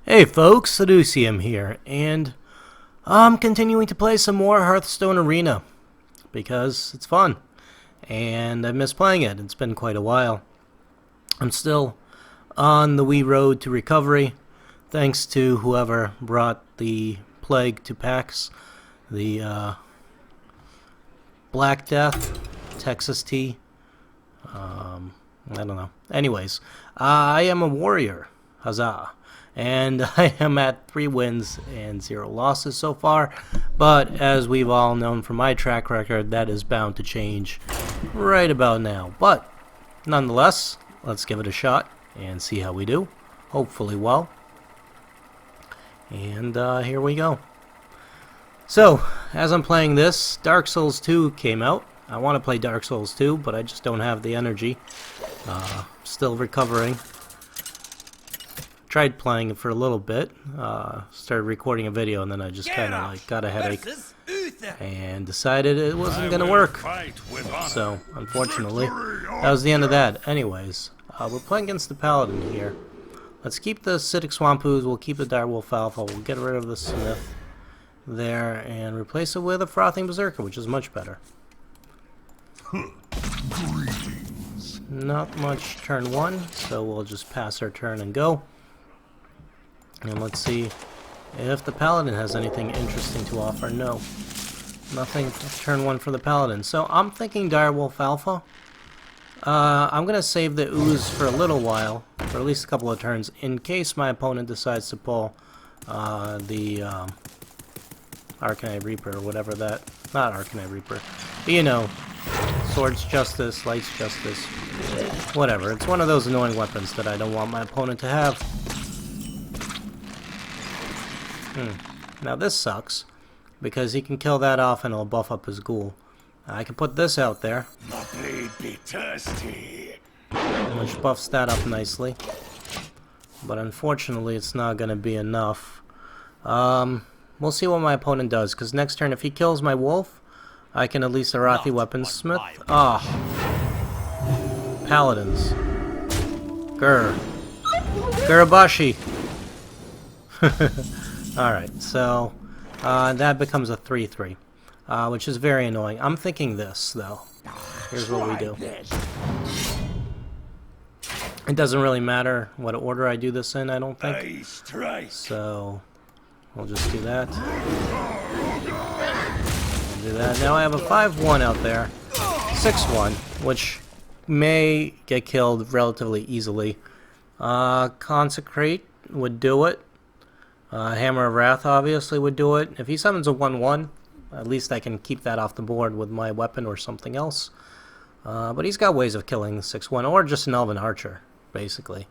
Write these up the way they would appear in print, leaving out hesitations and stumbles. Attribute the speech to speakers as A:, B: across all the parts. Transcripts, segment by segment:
A: Hey folks, Seducium here, and I'm continuing to play some more Hearthstone Arena because it's fun, and I've missed playing it. It's been quite a while. I'm still on the wee road to recovery, thanks to whoever brought the plague to PAX, the Black Death, Texas tea, I don't know. Anyways, I am a warrior, huzzah. And I am at 3 wins and 0 losses so far, but as we've all known from my track record, that is bound to change right about now. But nonetheless, let's give it a shot and see how we do. Hopefully well. And here we go. So, as I'm playing this, Dark Souls 2 came out. I want to play Dark Souls 2, but I just don't have the energy. Still recovering. Tried playing it for a little bit, started recording a video, and then I just kind of like got a headache and decided it wasn't going to work. So, unfortunately, that was the end of that. Anyways, we're playing against the Paladin here. Let's keep the Acidic Swampoos, we'll keep the Direwolf Alpha, we'll get rid of the Smith there, and replace it with a Frothing Berserker, which is much better. Not much turn 1, so we'll just pass our turn and go. And let's see if the Paladin has anything interesting to offer. No. Nothing turn 1 for the Paladin. So I'm thinking Direwolf Alpha. I'm going to save the Ooze for a little while, for at least a couple of turns, in case my opponent decides to pull the Arcanite Reaper or whatever that... Not Arcanite Reaper. But you know, Swords Justice, Lights Justice, whatever. It's one of those annoying weapons that I don't want my opponent to have. Now this sucks, because he can kill that off and it'll buff up his ghoul. I can put this out there, which buffs that up nicely. But unfortunately it's not going to be enough. We'll see what my opponent does, because next turn if he kills my wolf, I can at least Arathi Weaponsmith. Paladins. Gurabashi. Alright, so that becomes a 3-3, which is very annoying. I'm thinking this, though. Here's what we do. It doesn't really matter what order I do this in, I don't think. So, we'll just do that. We'll do that. Now I have a 5-1 out there. 6-1, which may get killed relatively easily. Consecrate would do it. Hammer of Wrath obviously would do it. If he summons a 1-1, at least I can keep that off the board with my weapon or something else. But he's got ways of killing 6-1, or just an Elven Archer, basically.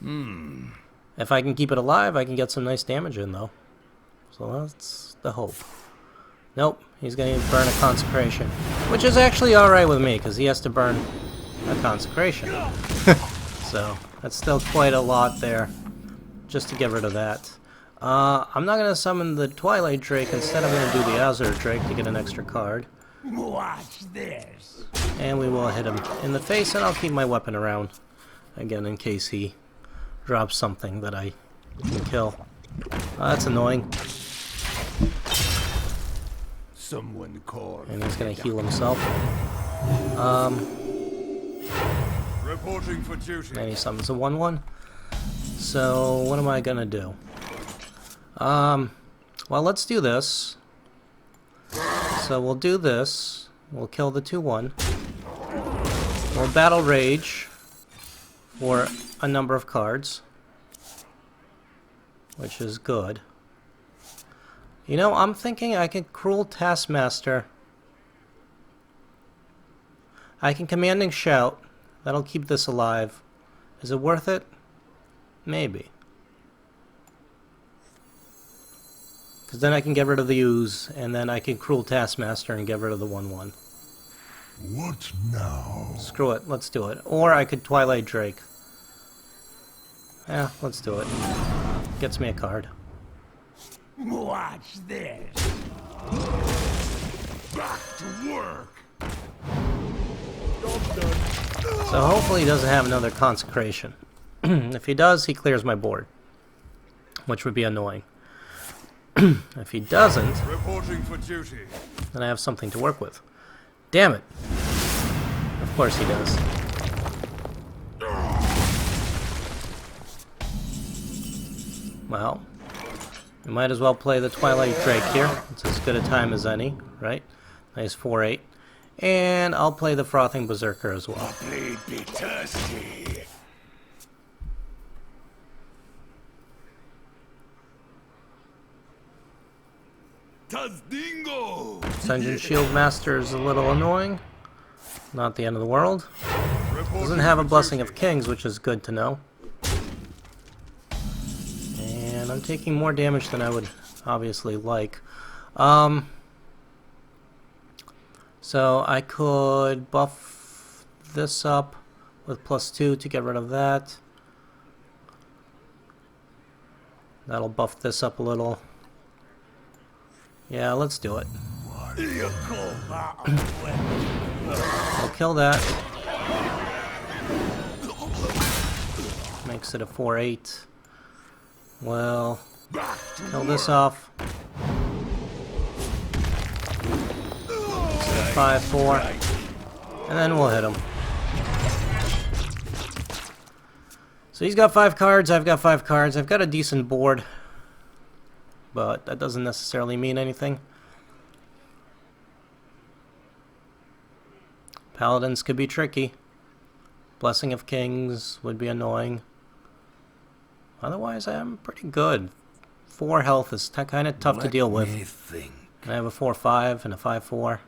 A: If I can keep it alive, I can get some nice damage in, though. So that's the hope. Nope, he's going to burn a Consecration, which is actually alright with me, because he has to burn a Consecration. So, that's still quite a lot there, just to get rid of that. I'm not going to summon the Twilight Drake. Instead, I'm going to do the Azure Drake to get an extra card.
B: Watch this.
A: And we will hit him in the face, and I'll keep my weapon around, again, in case he drops something that I can kill. That's annoying.
B: Someone called.
A: And he's going to heal himself.
B: Reporting for duty.
A: And he summons a 1-1. So, what am I going to do? Well, let's do this. So, we'll do this. We'll kill the 2-1. We'll Battle Rage for a number of cards, which is good. You know, I'm thinking I can Cruel Taskmaster. I can Commanding Shout. That'll keep this alive. Is it worth it? Maybe. Because then I can get rid of the Ooze, and then I can Cruel Taskmaster and get rid of the 1-1.
B: What now?
A: Screw it, let's do it. Or I could Twilight Drake. Yeah, let's do it. Gets me a card.
B: Watch this. Back to work.
A: So hopefully he doesn't have another Consecration. If he does, he clears my board, which would be annoying. If he doesn't,
B: Reporting for duty.
A: then I have something to work with. Damn it. Of course he does. Well, we might as well play the Twilight Drake here. It's as good a time as any, right? Nice 4-8. And I'll play the Frothing Berserker as well.
B: Blade be thirsty. Tazdingo!
A: Ascension Shield Master is a little annoying. Not the end of the world. Doesn't have a Blessing of Kings, which is good to know. And I'm taking more damage than I would obviously like. So I could buff this up with +2 to get rid of that. That'll buff this up a little. Yeah, let's do it. I'll kill that. Makes it a 4-8. Well, kill this off. Makes it a 5-4. And then we'll hit him. So he's got 5 cards, I've got 5 cards. I've got a decent board, but that doesn't necessarily mean anything. Paladins could be tricky. Blessing of Kings would be annoying. Otherwise, I'm pretty good. 4 health is kind of tough to deal with. And I have a 4-5 and a 5-4.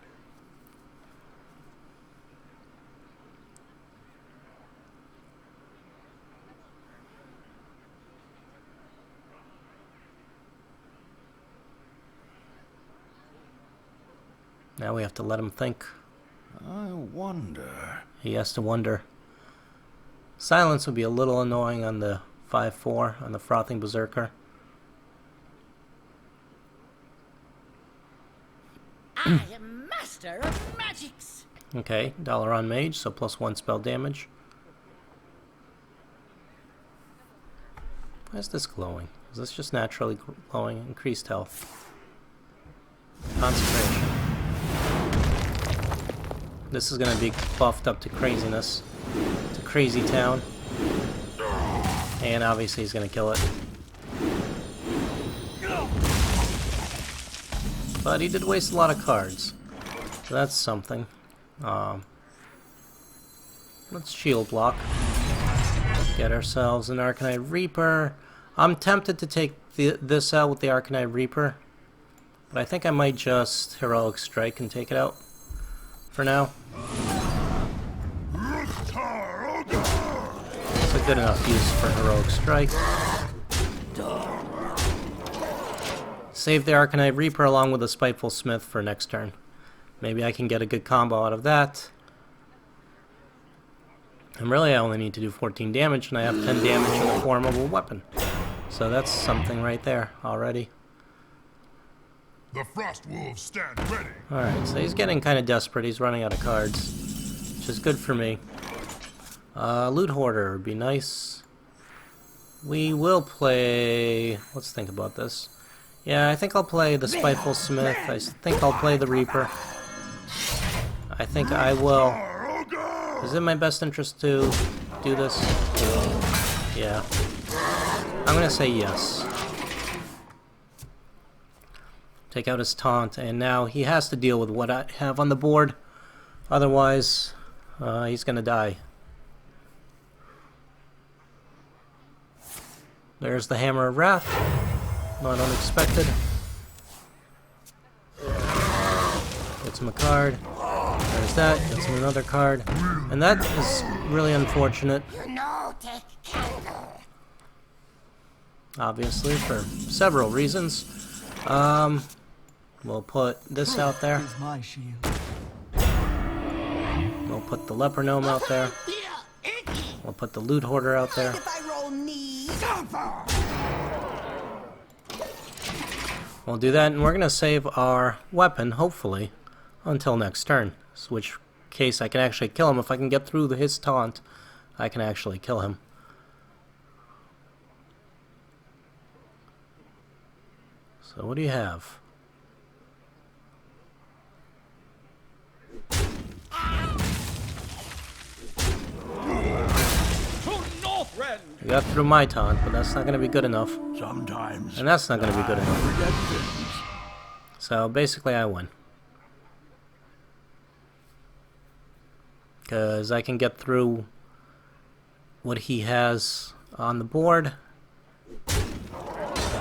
A: Now we have to let him think.
B: I wonder.
A: He has to wonder. Silence would be a little annoying on the 5-4 on the Frothing Berserker.
C: I am master of magics.
A: Okay, $1 mage, so +1 spell damage. Why is this glowing? Is this just naturally glowing? Increased health. Concentration. This is going to be buffed up to craziness. To crazy town. And obviously he's going to kill it. But he did waste a lot of cards. So that's something. Let's shield block. Get ourselves an Arcanite Reaper. I'm tempted to take this out with the Arcanite Reaper. But I think I might just Heroic Strike and take it out. For now. It's a good enough use for Heroic Strike. Save the Arcanite Reaper along with a Spiteful Smith for next turn. Maybe I can get a good combo out of that. And really I only need to do 14 damage and I have 10 damage in the form of a weapon. So that's something right there already.
B: The Frost Wolves stand ready.
A: Alright, so he's getting kind of desperate. He's running out of cards, which is good for me. Loot Hoarder would be nice. We will play... Let's think about this. Yeah, I think I'll play the Spiteful Smith. I think I'll play the Reaper. I think I will. Is it in my best interest to do this? Yeah. I'm gonna say yes. Take out his taunt, and now he has to deal with what I have on the board. Otherwise, he's gonna die. There's the Hammer of Wrath. Not unexpected. Gets him a card. There's that. Gets him another card. And that is really unfortunate. Obviously, for several reasons. We'll put this out there. We'll put the Leper Gnome out there. We'll put the Loot Hoarder out there. We'll do that, and we're going to save our weapon, hopefully, until next turn. In which case I can actually kill him. If I can get through his taunt, I can actually kill him. So what do you have? I got through my taunt, but that's not going to be good enough.
B: Sometimes.
A: And that's not going to be good enough. So basically I win. Because I can get through what he has on the board.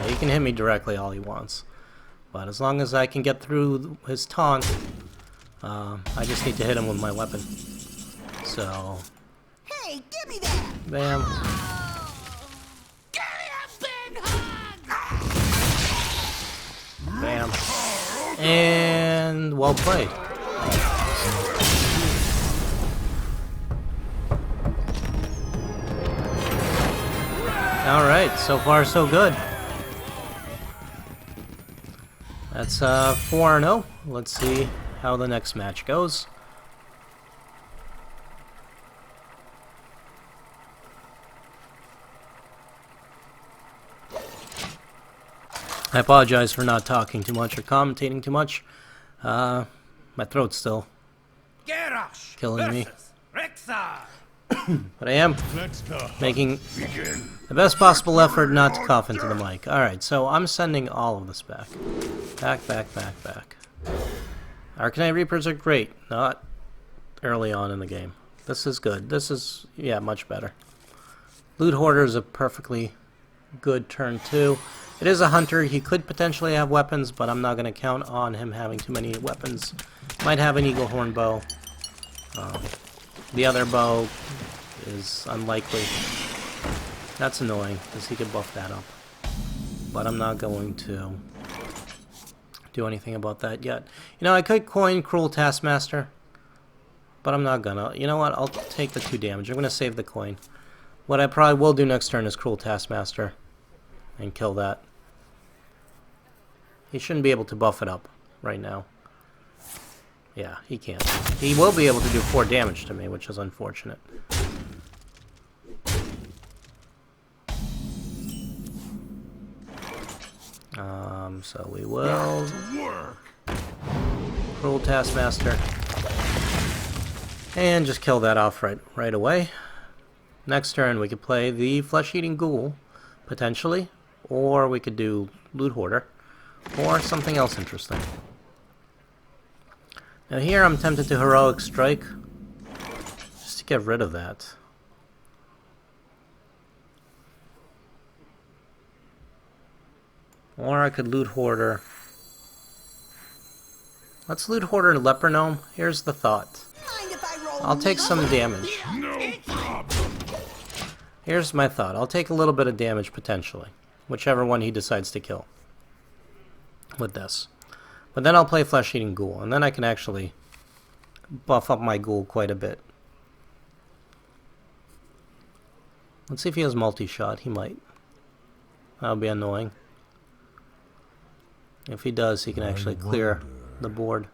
A: He can hit me directly all he wants. But as long as I can get through his taunt, I just need to hit him with my weapon. So,
C: Hey, give me that!
A: bam.
C: Give me a big hug!
A: Bam. And well played. Alright, so far so good. That's 4-0. Let's see how the next match goes. I apologize for not talking too much or commentating too much. My throat's still killing me. But I am making the best possible effort not to cough into the mic. Alright, so I'm sending all of this back. Back. Arcanite Reapers are great. Not early on in the game. This is good. This is, yeah, much better. Loot Hoarder is a perfectly good turn too. It is a hunter. He could potentially have weapons, but I'm not going to count on him having too many weapons. Might have an eagle horn bow. The other bow is unlikely. That's annoying, because he could buff that up. But I'm not going to do anything about that yet. You know, I could coin Cruel Taskmaster, but I'm not gonna. You know what? I'll take the 2 damage. I'm gonna save the coin. What I probably will do next turn is Cruel Taskmaster and kill that. He shouldn't be able to buff it up right now. Yeah, he can't. He will be able to do 4 damage to me, which is unfortunate. So we will Cruel Taskmaster and just kill that off right away. Next turn we could play the Flesh-Eating Ghoul, potentially, or we could do Loot Hoarder, or something else interesting. Now here I'm tempted to Heroic Strike, just to get rid of that. Or I could Loot Hoarder. Let's Loot Hoarder Leper Gnome. Here's the thought. I'll take some damage.
B: No problem.
A: Here's my thought. I'll take a little bit of damage potentially. Whichever one he decides to kill. With this. But then I'll play Flesh-Eating Ghoul. And then I can actually buff up my ghoul quite a bit. Let's see if he has multi-shot. He might. That'll be annoying. If he does, he can actually clear the board.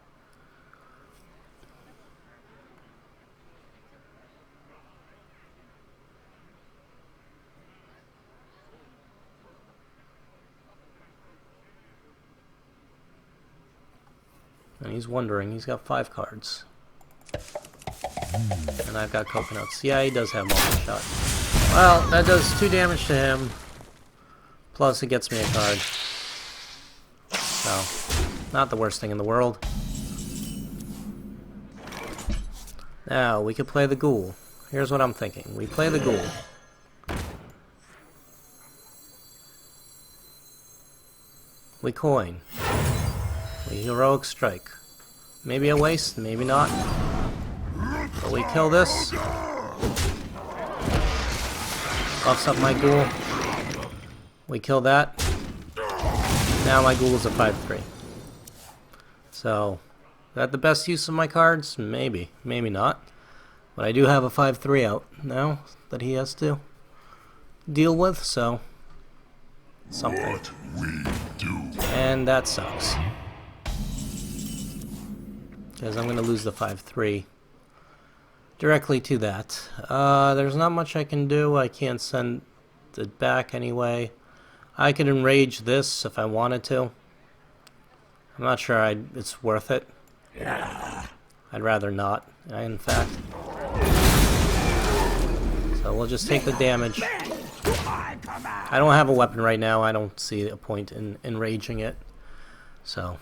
A: And he's wondering, he's got 5 cards. And I've got coconuts. Yeah, he does have multi-shot. Well, that does 2 damage to him. Plus, it gets me a card. So, not the worst thing in the world. Now, we could play the ghoul. Here's what I'm thinking. We play the ghoul. We coin. We Heroic Strike. Maybe a waste, maybe not. But we kill this. Buffs up my ghoul. We kill that. Now my ghoul is a 5/3. So, is that the best use of my cards? Maybe. Maybe not. But I do have a 5/3 out now that he has to deal with, so something.
B: What we do.
A: And that sucks. Because I'm going to lose the 5/3 directly to that. There's not much I can do. I can't send it back anyway. I could enrage this if I wanted to. I'm not sure it's worth it. I'd rather not, in fact. So we'll just take the damage. I don't have a weapon right now. I don't see a point in enraging it. So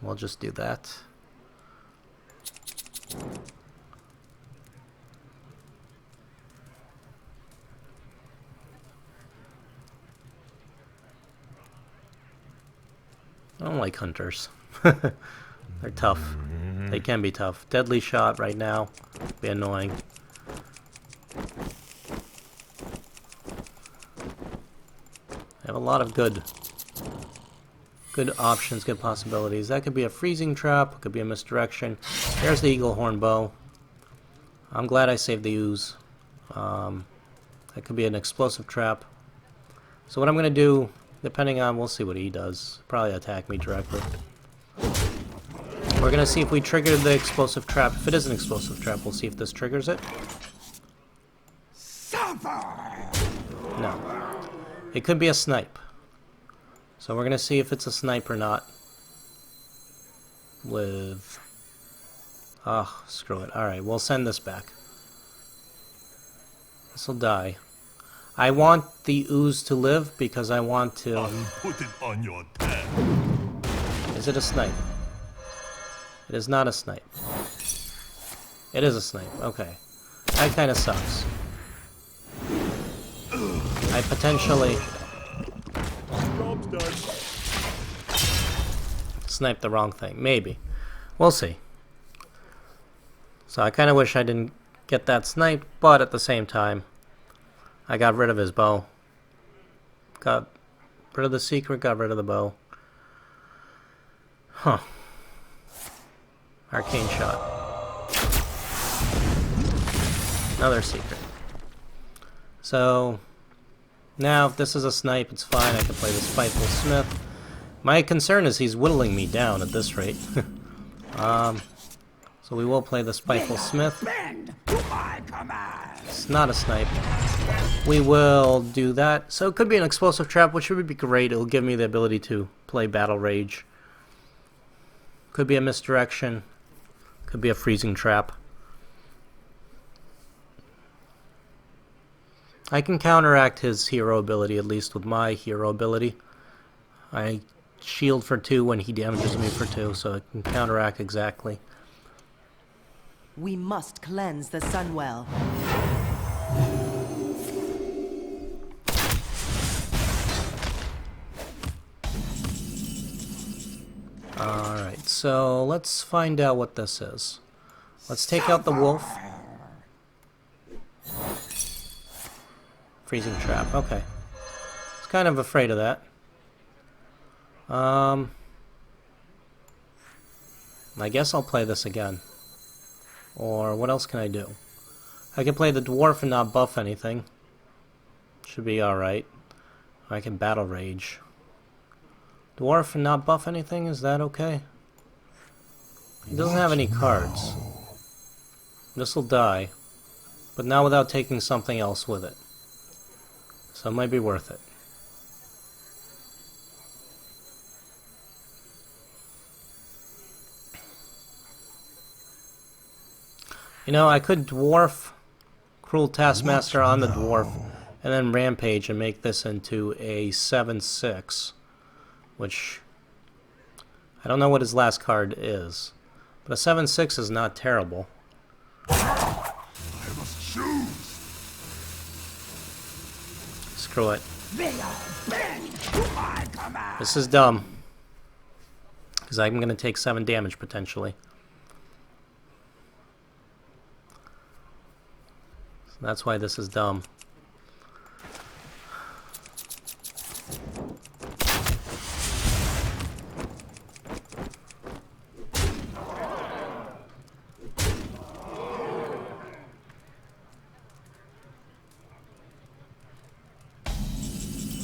A: we'll just do that. I don't like hunters. They're tough. They can be tough. Deadly shot right now. Be annoying. I have a lot of good options, good possibilities. That could be a freezing trap. It could be a misdirection. There's the eagle horn bow. I'm glad I saved the ooze. That could be an explosive trap. So what I'm going to do, depending on, we'll see what he does. Probably attack me directly. We're going to see if we trigger the explosive trap. If it is an explosive trap, we'll see if this triggers it. No. It could be a snipe. So we're going to see if it's a snipe or not. With... oh, screw it. Alright, we'll send this back. This will die. I want the ooze to live because I want to...
B: Put it on your tab.
A: Is it a snipe? It is not a snipe. It is a snipe. Okay. That kind of sucks. I potentially... sniped the wrong thing. Maybe. We'll see. So I kind of wish I didn't get that snipe, but at the same time, I got rid of his bow. Got rid of the secret, got rid of the bow. Huh. Arcane shot. Another secret. So, now if this is a snipe, it's fine. I can play the Spiteful Smith. My concern is he's whittling me down at this rate. So we will play the Spiteful Smith. It's not a snipe. We will do that. So it could be an explosive trap, which would be great. It'll give me the ability to play Battle Rage. Could be a misdirection. Could be a freezing trap. I can counteract his hero ability, at least with my hero ability. I shield for 2 when he damages me for 2, so I can counteract exactly.
D: We must cleanse the Sunwell.
A: Alright, so let's find out what this is. Let's take out the wolf. Freezing trap, okay. I was kind of afraid of that. I guess I'll play this again. Or what else can I do? I can play the dwarf and not buff anything. Should be alright. I can battle rage. Dwarf and not buff anything, is that okay? He doesn't have any cards. This'll die. But not without taking something else with it. So it might be worth it. You know, I could dwarf Cruel Taskmaster on the dwarf and then rampage and make this into a 7/6, which I don't know what his last card is, but a 7/6 is not terrible.
B: I must choose.
A: Screw it. This is dumb, because I'm going to take 7 damage potentially. That's why this is dumb.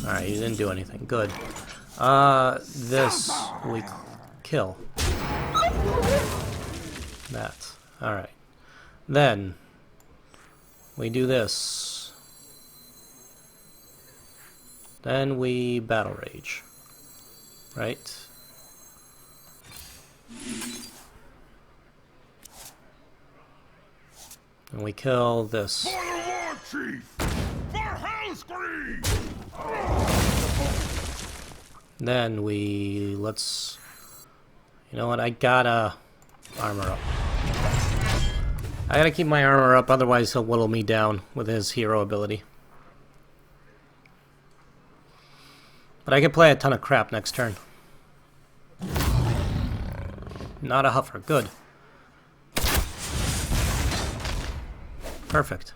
A: Alright, you didn't do anything. Good. This we kill. That. Alright. Then we do this. Then we battle rage. Right? And we kill this.
B: For the war chief! For Hellscream!
A: Then let's... You know what, I gotta armor up. I gotta keep my armor up, otherwise he'll whittle me down with his hero ability. But I can play a ton of crap next turn. Not a huffer, good. Perfect.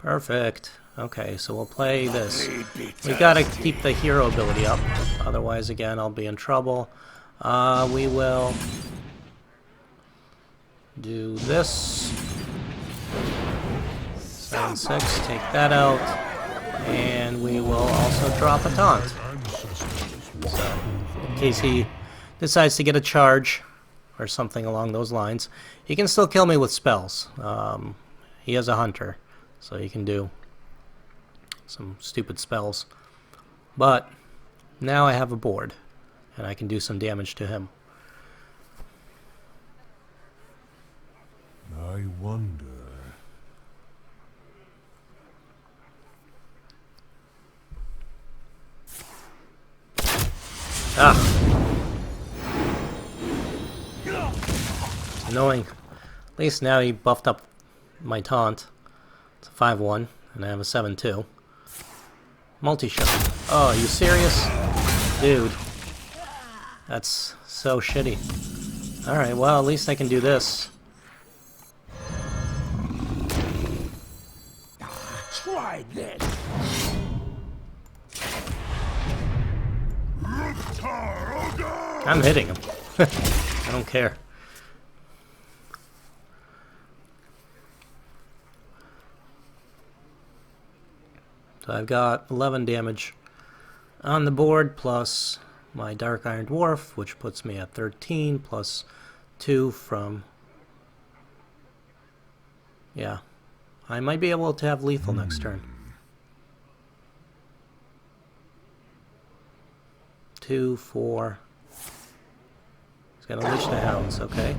A: Perfect. Okay, so we'll play this. We gotta keep the hero ability up, otherwise, again, I'll be in trouble. We will do this. 7-6, take that out, and we will also drop a taunt. So, in case he decides to get a charge or something along those lines, he can still kill me with spells. He has a hunter, so he can do some stupid spells. But now I have a board, and I can do some damage to him.
B: I wonder.
A: Ah! Annoying. At least now he buffed up my taunt. It's a 5-1, and I have a 7-2. Multi-shot. Oh, are you serious? Dude. That's so shitty. Alright, well, at least I can do this.
B: Try this!
A: I'm hitting him. I don't care. So I've got 11 damage on the board, plus my Dark Iron Dwarf, which puts me at 13, plus 2 from... Yeah. I might be able to have lethal next turn. 2, 4... He's got to Unleash the Hounds, okay.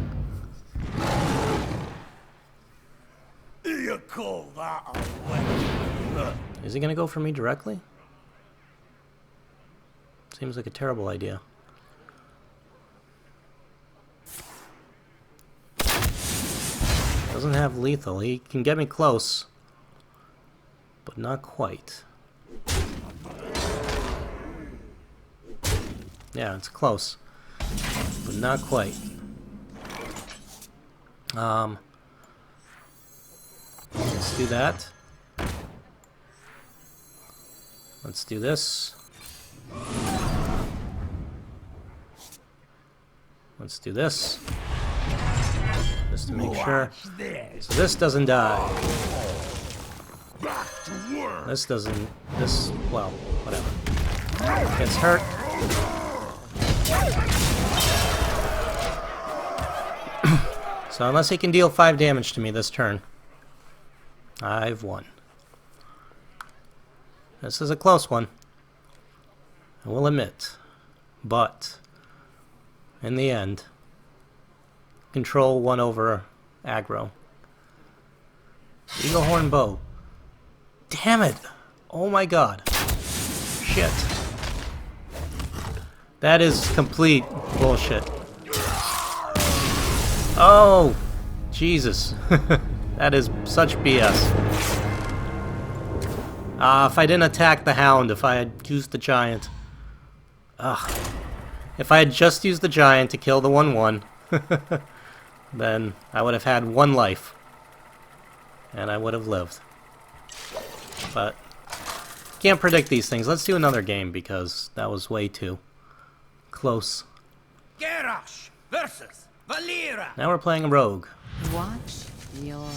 B: You call that a weapon?
A: Is he going to go for me directly? Seems like a terrible idea. Doesn't have lethal. He can get me close, but not quite. Yeah, it's close, but not quite. Let's do that. Let's do this. Let's do this. Just to make sure. So this doesn't die.
B: Back to work.
A: This doesn't... This... Well, whatever. Gets hurt. So unless he can deal 5 damage to me this turn, I've won. This is a close one, I will admit. But, in the end, control won over aggro. Eagle Horn Bow. Damn it! Oh my god. Shit. That is complete bullshit. Oh! Jesus. That is such BS. If I didn't attack the Hound, if I had used the Giant. Ugh. If I had just used the Giant to kill the 1/1, then I would have had 1 life. And I would have lived. But, can't predict these things. Let's do another game, because that was way too close.
E: Garrosh versus Valera.
A: Now we're playing a Rogue.
D: Watch your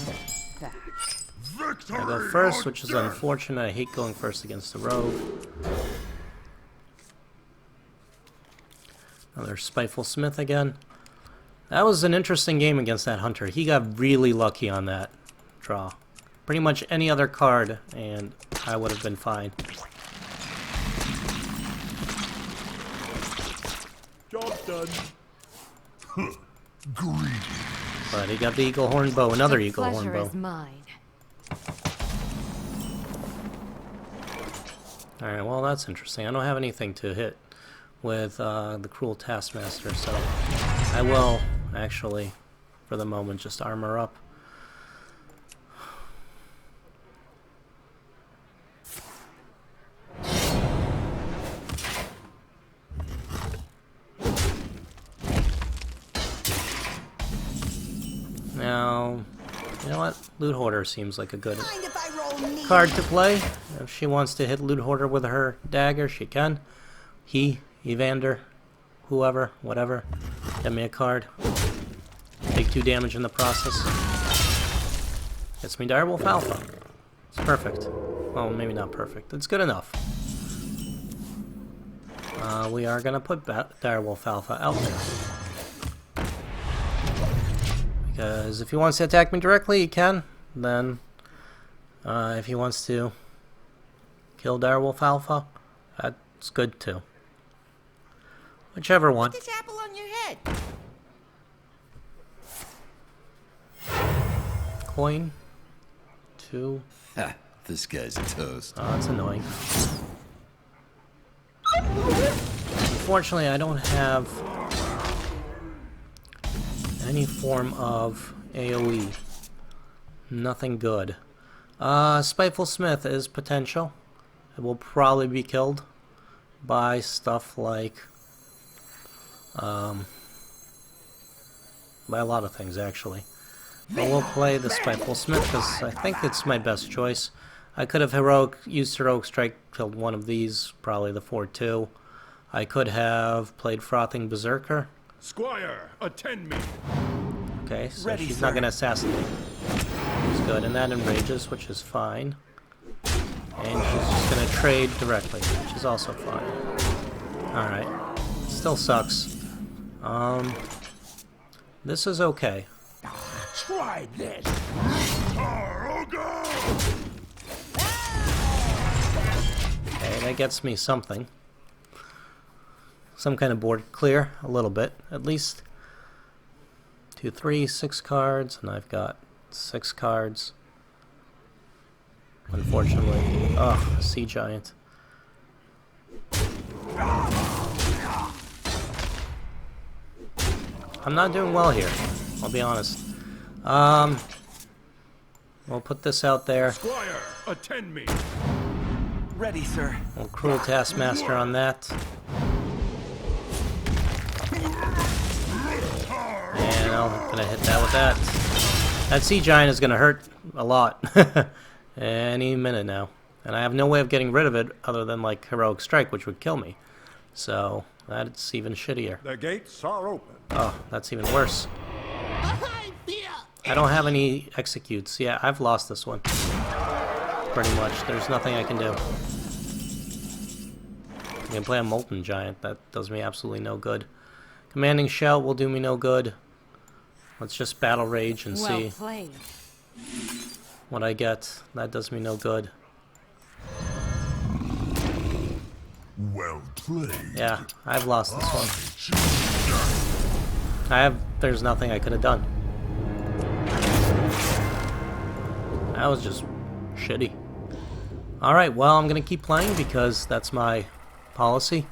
D: back.
B: Victory!
A: I go first,
B: or
A: which is
B: death.
A: unfortunate. I hate going first against the Rogue. Another Spiteful Smith again. That was an interesting game against that Hunter. He got really lucky on that draw. Pretty much any other card, and I would have been fine.
B: Job's done.
A: But he got the eagle horn bow, another
D: The
A: eagle horn
D: pleasure
A: bow.
D: is mine.
A: Alright, well that's interesting. I don't have anything to hit with the Cruel Taskmaster, so I will actually, for the moment, just armor up. Now, you know what? Loot Hoarder seems like a good
C: Mind if I roll me?
A: card to play. If she wants to hit Loot Hoarder with her dagger, she can. He, Evander, whoever, whatever, get me a card. Take 2 damage in the process. Gets me Direwolf Alpha. It's perfect. Well, maybe not perfect. It's good enough. We are going to put Direwolf Alpha out there. Because if he wants to attack me directly, he can. Then, if he wants to kill Direwolf Alpha, that's good too. Whichever one.
C: This apple on your head.
A: Coin. 2.
F: Ha, this guy's toast.
A: Oh, that's annoying. Unfortunately, I don't have any form of AoE. Nothing good. Spiteful Smith is potential. It will probably be killed by stuff like by a lot of things actually. But we'll play the Spiteful Smith because I think it's my best choice. I could have used Heroic Strike, killed one of these, probably the 4-2. I could have played Frothing Berserker.
B: Squire, attend me.
A: Okay, so
E: Ready,
A: she's
E: sir.
A: not going to assassinate. It's good, and that enrages, which is fine. And she's just going to trade directly, which is also fine. Alright. Still sucks. This is okay.
B: Try this. Taroga!
A: Okay, that gets me something. Some kind of board clear, a little bit, at least. 2, 3, 6 cards, and I've got 6 cards. Unfortunately, Sea Giant. I'm not doing well here, I'll be honest. We'll put this out there.
B: Squire, attend me.
E: Ready, sir.
A: We'll Cruel Taskmaster on that. And I'm gonna hit that with that. That Sea Giant is gonna hurt a lot. Any minute now. And I have no way of getting rid of it other than like Heroic Strike, which would kill me. So that's even shittier.
B: The gates are open.
A: Oh, that's even worse. I don't have any executes. Yeah, I've lost this one. Pretty much. There's nothing I can do. I can play a Molten Giant. That does me absolutely no good. Commanding Shell will do me no good. Let's just Battle Rage and
D: Well
A: see
D: played.
A: what I get. That does me no good.
B: Well played.
A: Yeah, I've lost this one. There's nothing I could have done. That was just shitty. Alright, well, I'm gonna keep playing because that's my policy.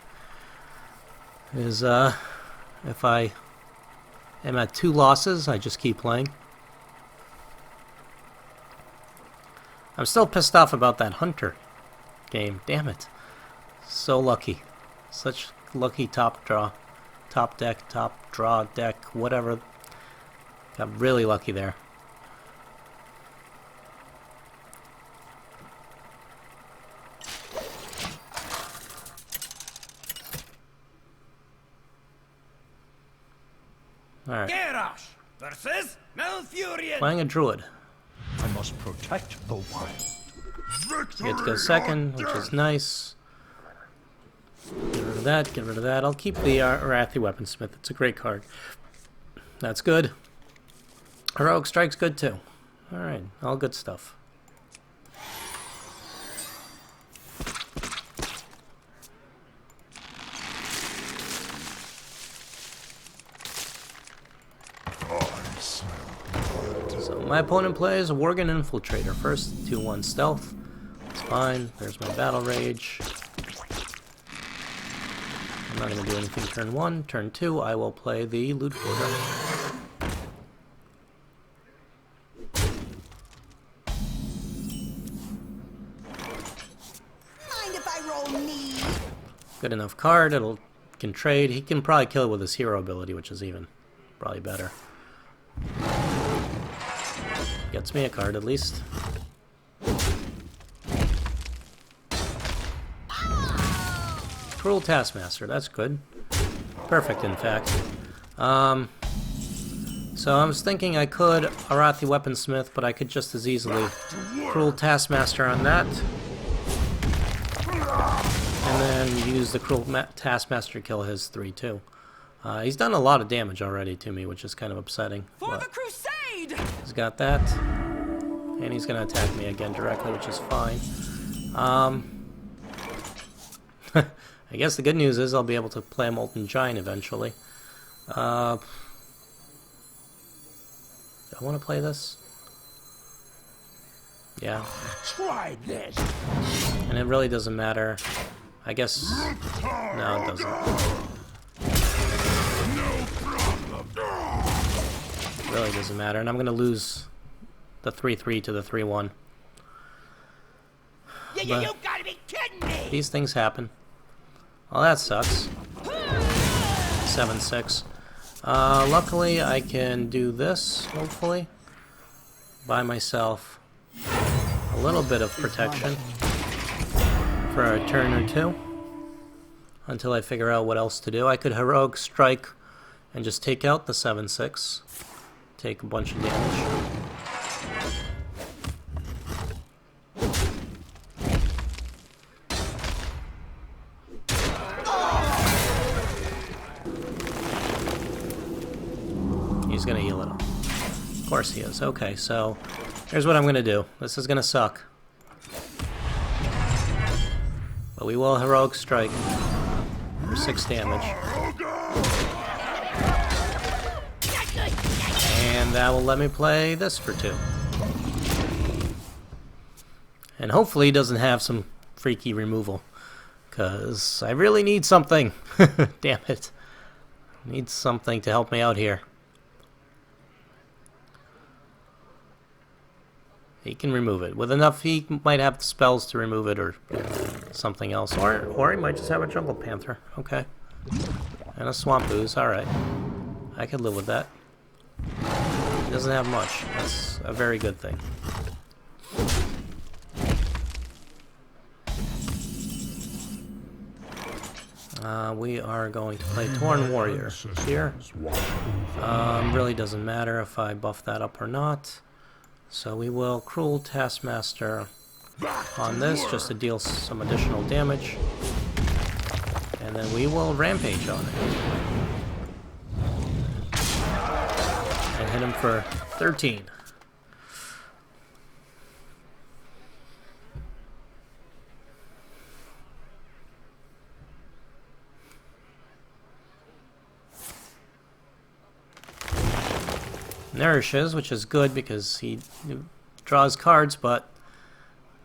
A: Is, if I am at 2 losses, I just keep playing. I'm still pissed off about that Hunter game. Damn it. So lucky. Such lucky top draw. Top deck, top draw deck, whatever. Got really lucky there. Alright.
E: Garrosh versus Malfurion.
A: Playing a druid.
B: I must protect the wild.
A: You get to go second, which is nice. Get rid of that, get rid of that. I'll keep the Arathi Weaponsmith. It's a great card. That's good. Heroic Strike's good too. Alright, all good stuff. My opponent plays a Worgen Infiltrator. First, 2-1 stealth. It's fine. There's my Battle Rage. I'm not going to do anything turn 1. Turn 2, I will play the Loot Hoarder.
C: Mind if I roll knee?
A: Good enough card. Can trade. He can probably kill it with his hero ability, which is even probably better. Gets me a card at least. Cruel Taskmaster, that's good. Perfect, in fact. So I was thinking I could Arathi Weaponsmith, but I could just as easily Cruel Taskmaster on that. And then use the Cruel Taskmaster to kill his 3-2. He's done a lot of damage already to me, which is kind of upsetting.
E: For the crusade!
A: He's got that. And he's going to attack me again directly, which is fine. I guess the good news is I'll be able to play a Molten Giant eventually. Do I want to play this? Yeah.
B: Try this.
A: And it really doesn't matter. I guess... No, it doesn't.
B: No problem.
A: It really doesn't matter. And I'm going to lose the 3-3 to the 3-1.
C: You gotta be kidding me!
A: These things happen. Well, that sucks. 7-6. Luckily, I can do this, hopefully. Buy myself a little bit of protection for a turn or two. Until I figure out what else to do. I could Heroic Strike and just take out the 7-6. Take a bunch of damage. He's gonna heal it up. Of course he is. Okay, so here's what I'm gonna do. This is gonna suck. But we will Heroic Strike for 6 damage. And that will let me play this for 2. And hopefully he doesn't have some freaky removal. Because I really need something. Damn it. I need something to help me out here. He can remove it. With enough, he might have the spells to remove it or something else. Or he might just have a Jungle Panther. Okay. And a Swamp Ooze. Alright. I could live with that. He doesn't have much. That's a very good thing. We are going to play Torn Warrior here. Really doesn't matter if I buff that up or not. So we will Cruel Taskmaster on this just to deal some additional damage. And then we will Rampage on it. And hit him for 13. Nourishes, which is good because he draws cards, but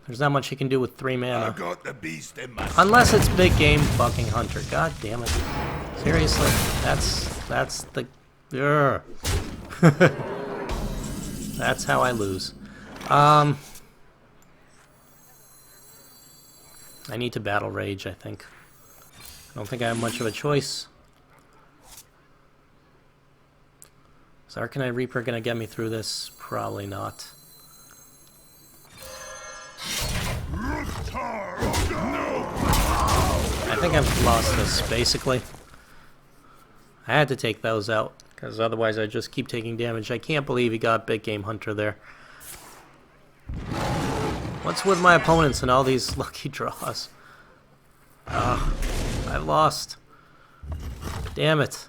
A: there's not much he can do with 3 mana.
B: I got the beast in my
A: Unless it's big game fucking Hunter. God damn it. Seriously, that's the... That's how I lose. I need to Battle Rage, I think. I don't think I have much of a choice. Is Arcanine Reaper gonna get me through this? Probably not. I think I've lost this, basically. I had to take those out, because otherwise I'd just keep taking damage. I can't believe he got Big Game Hunter there. What's with my opponents and all these lucky draws? I've lost. Damn it.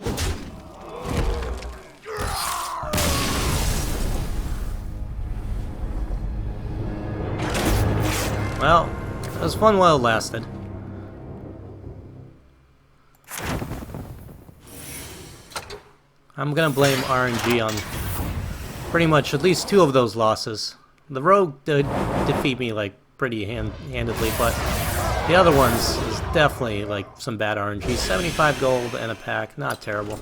A: Well, it was fun while it lasted. I'm gonna blame RNG pretty much at least 2 of those losses. The rogue did defeat me like pretty handedly, but the other ones is definitely like some bad RNG. 75 gold and a pack, not terrible.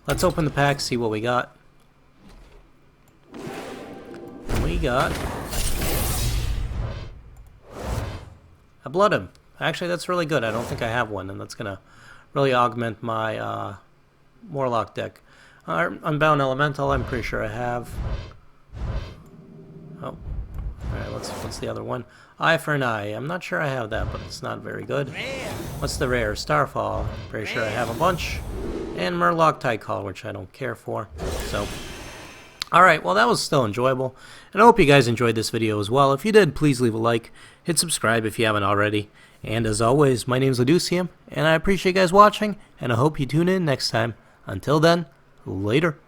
A: Let's open the pack, see what we got. We got a Blood Hymn. Actually, that's really good. I don't think I have one, and that's gonna really augment my Warlock deck. Unbound Elemental, I'm pretty sure I have. Oh, alright, what's the other one? Eye for an Eye. I'm not sure I have that, but it's not very good. What's the rare? Starfall. Pretty sure I have a bunch. And Murloc Tycall, which I don't care for. So, alright, well that was still enjoyable. And I hope you guys enjoyed this video as well. If you did, please leave a like. Hit subscribe if you haven't already. And as always, my name is Laducium, and I appreciate you guys watching, and I hope you tune in next time. Until then, later.